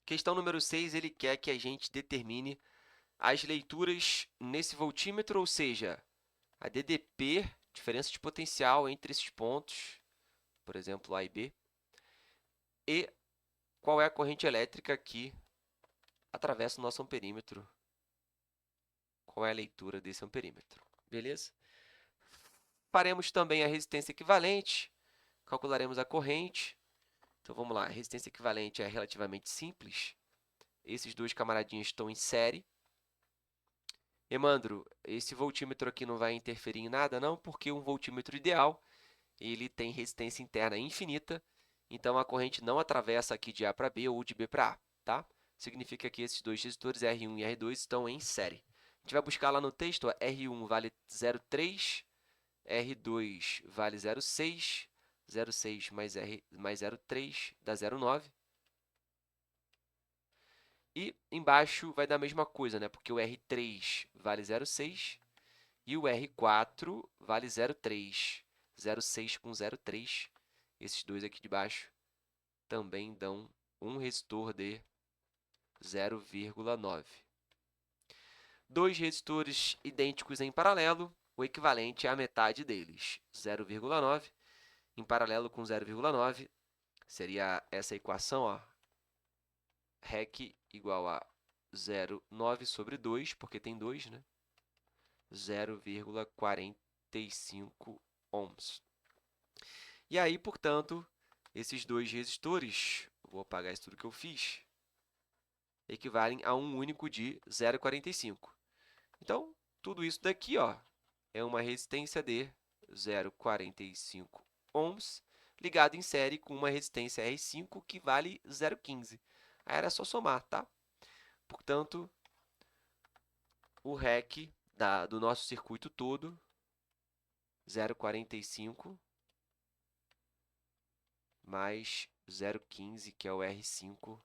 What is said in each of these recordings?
Questão número 6, ele quer que a gente determine as leituras nesse voltímetro, ou seja, a DDP, diferença de potencial entre esses pontos, por exemplo, A e B, e qual é a corrente elétrica que atravessa o nosso amperímetro, qual é a leitura desse amperímetro, beleza? Faremos também a resistência equivalente, calcularemos a corrente. Então, vamos lá, a resistência equivalente é relativamente simples. Esses dois camaradinhos estão em série. Evandro, esse voltímetro aqui não vai interferir em nada, não, porque um voltímetro ideal, ele tem resistência interna infinita, então a corrente não atravessa aqui de A para B ou de B para A, tá? Significa que esses dois resistores, R1 e R2, estão em série. A gente vai buscar lá no texto, ó, R1 vale 0,3, R2 vale 0,6, 0,6 mais 0,3 dá 0,9. E embaixo vai dar a mesma coisa, né? Porque o R3 vale 0,6 e o R4 vale 0,3. 0,6 com 0,3. Esses dois aqui de baixo também dão um resistor de 0,9. Dois resistores idênticos em paralelo, o equivalente é a metade deles, 0,9. Em paralelo com 0,9, seria essa equação, ó, REC igual a 0,9 sobre 2, porque tem 2, né? 0,45 ohms. E aí, portanto, esses dois resistores, vou apagar isso tudo que eu fiz, equivalem a um único de 0,45. Então, tudo isso daqui, ó, é uma resistência de 0,45 ohms, ligado em série com uma resistência R5 que vale 0,15. Aí era só somar, tá? Portanto, o REC do nosso circuito todo, 0,45 mais 0,15, que é o R5,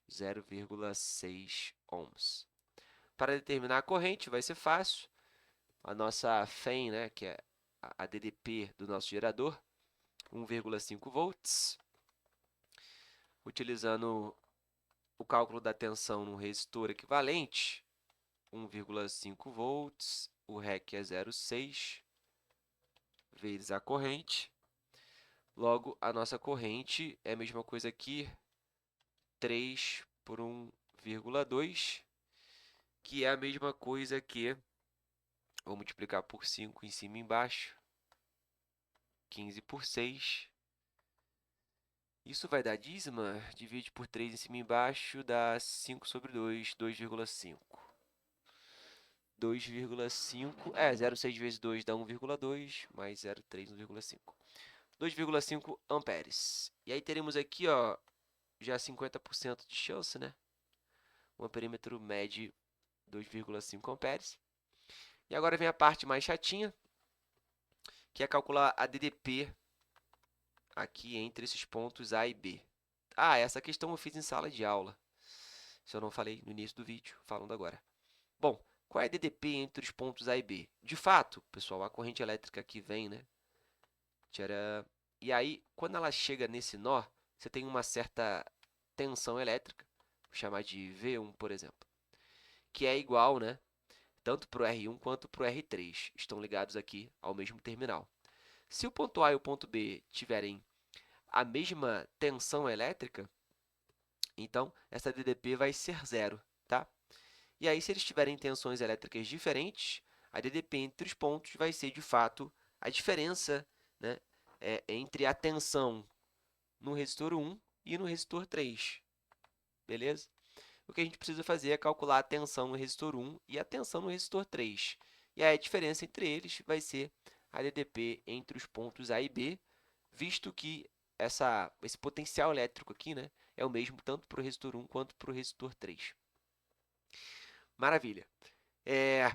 0,6 ohms. Para determinar a corrente, vai ser fácil. A nossa FEM, né, que é a DDP do nosso gerador, 1,5 volts. Utilizando o cálculo da tensão no resistor equivalente, 1,5 volts, o REC é 0,6 vezes a corrente. Logo, a nossa corrente é a mesma coisa aqui, 3 por 1,2, que é a mesma coisa que, vou multiplicar por 5 em cima e embaixo, 15 por 6. Isso vai dar dízima, divide por 3 em cima e embaixo, dá 5 sobre 2, 2,5. 2,5, 0,6 vezes 2 dá 1,2, mais 0,3, 1,5. 2,5 amperes. E aí teremos aqui, ó, já 50% de chance, né? O amperímetro mede 2,5 amperes. E agora vem a parte mais chatinha, que é calcular a DDP aqui entre esses pontos A e B. Ah, essa questão eu fiz em sala de aula. Se eu não falei no início do vídeo, falando agora. Bom, qual é a DDP entre os pontos A e B? De fato, pessoal, a corrente elétrica aqui vem, né? Tcharam. E aí, quando ela chega nesse nó, você tem uma certa tensão elétrica, vou chamar de V1, por exemplo, que é igual, né? Tanto para o R1 quanto para o R3. Estão ligados aqui ao mesmo terminal. Se o ponto A e o ponto B tiverem a mesma tensão elétrica, então essa DDP vai ser zero, tá? E aí, se eles tiverem tensões elétricas diferentes, a DDP entre os pontos vai ser, de fato, a diferença, né, entre a tensão no resistor 1 e no resistor 3, beleza? O que a gente precisa fazer é calcular a tensão no resistor 1 e a tensão no resistor 3. E aí a diferença entre eles vai ser a DDP entre os pontos A e B, visto que esse potencial elétrico aqui, né, é o mesmo tanto para o resistor 1 quanto para o resistor 3. Maravilha.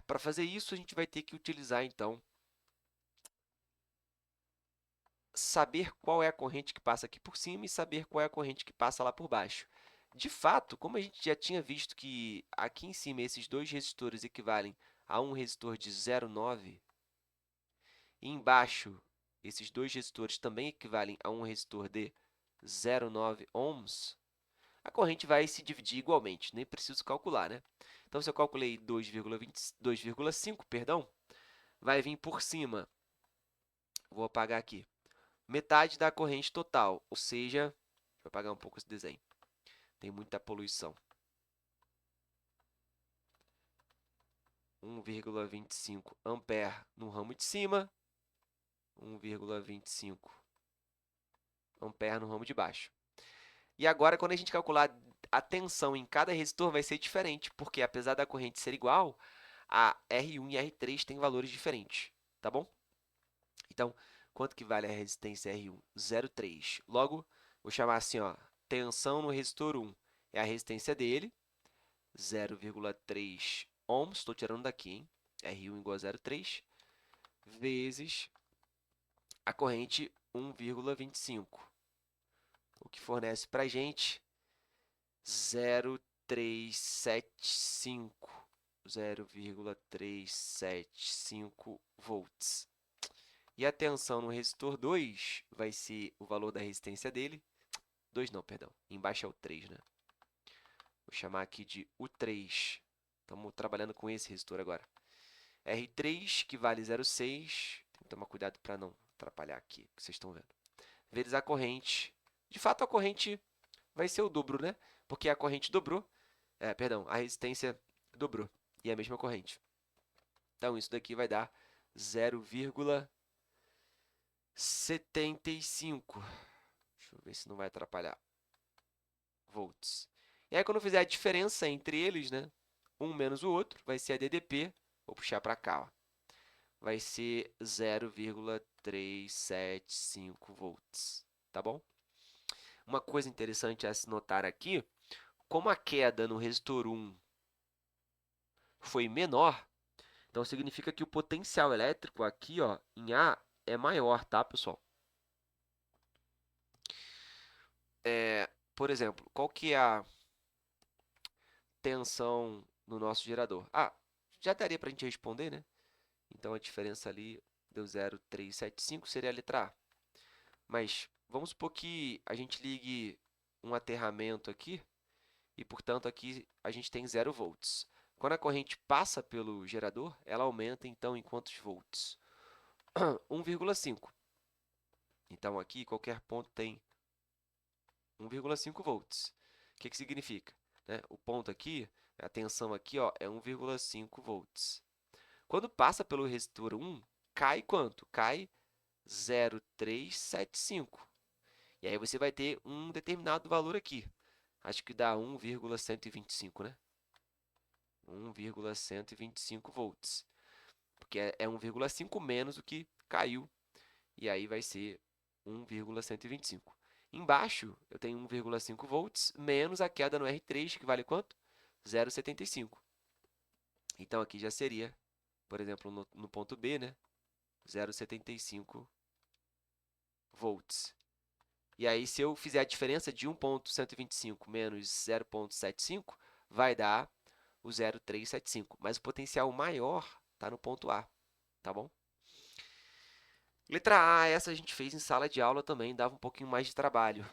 Para fazer isso, a gente vai ter que utilizar, então, saber qual é a corrente que passa aqui por cima e saber qual é a corrente que passa lá por baixo. De fato, como a gente já tinha visto que aqui em cima esses dois resistores equivalem a um resistor de 0,9 e embaixo esses dois resistores também equivalem a um resistor de 0,9 ohms, a corrente vai se dividir igualmente, nem preciso calcular, né? Então, se eu calculei 2,5, perdão, vai vir por cima, vou apagar aqui, metade da corrente total, ou seja, deixa eu apagar um pouco esse desenho, tem muita poluição. 1,25 ampere no ramo de cima, 1,25 ampere no ramo de baixo. E agora, quando a gente calcular a tensão em cada resistor, vai ser diferente, porque apesar da corrente ser igual, a R1 e R3 têm valores diferentes, tá bom? Então, quanto que vale a resistência R1? 0,3. Logo, vou chamar assim, ó, tensão no resistor 1 é a resistência dele, 0,3 ohms, estou tirando daqui, hein? R1 igual a 0,3, vezes a corrente 1,25, o que fornece para a gente 0,375 volts. E a tensão no resistor 2 vai ser o valor da resistência dele. 2 não, perdão. Embaixo é o 3, né? Vou chamar aqui de U3. Estamos trabalhando com esse resistor agora. R3, que vale 0,6. Tem que tomar cuidado para não atrapalhar aqui, o que vocês estão vendo. Vezes a corrente. De fato, a corrente vai ser o dobro, né? Porque a corrente dobrou. Perdão, a resistência dobrou. E é a mesma corrente. Então, isso daqui vai dar 0,75. Deixa eu ver se não vai atrapalhar. Volts. E aí, quando eu fizer a diferença entre eles, né? Um menos o outro, vai ser a DDP. Vou puxar para cá, ó. Vai ser 0,375 volts. Tá bom? Uma coisa interessante a se notar aqui, como a queda no resistor 1 foi menor, então significa que o potencial elétrico aqui, ó, em A é maior, tá, pessoal? Por exemplo, qual que é a tensão no nosso gerador? Já daria para a gente responder, né? Então, a diferença ali deu 0,375, seria a letra A. Mas vamos supor que a gente ligue um aterramento aqui e, portanto, aqui a gente tem 0 volts. Quando a corrente passa pelo gerador, ela aumenta, então, em quantos volts? 1,5. Então, aqui, qualquer ponto tem 1,5 volts. O que significa? Né? O ponto aqui, a tensão aqui, ó, é 1,5 volts. Quando passa pelo resistor 1, cai quanto? Cai 0,375. E aí você vai ter um determinado valor aqui. Acho que dá 1,125, né? 1,125 volts. Porque é 1,5 menos o que caiu. E aí vai ser 1,125. Embaixo, eu tenho 1,5 volts menos a queda no R3, que vale quanto? 0,75. Então, aqui já seria, por exemplo, no ponto B, né? 0,75 volts. E aí, se eu fizer a diferença de 1,125 menos 0,75, vai dar o 0,375. Mas o potencial maior está no ponto A, tá bom? Letra A, essa a gente fez em sala de aula também, dava um pouquinho mais de trabalho.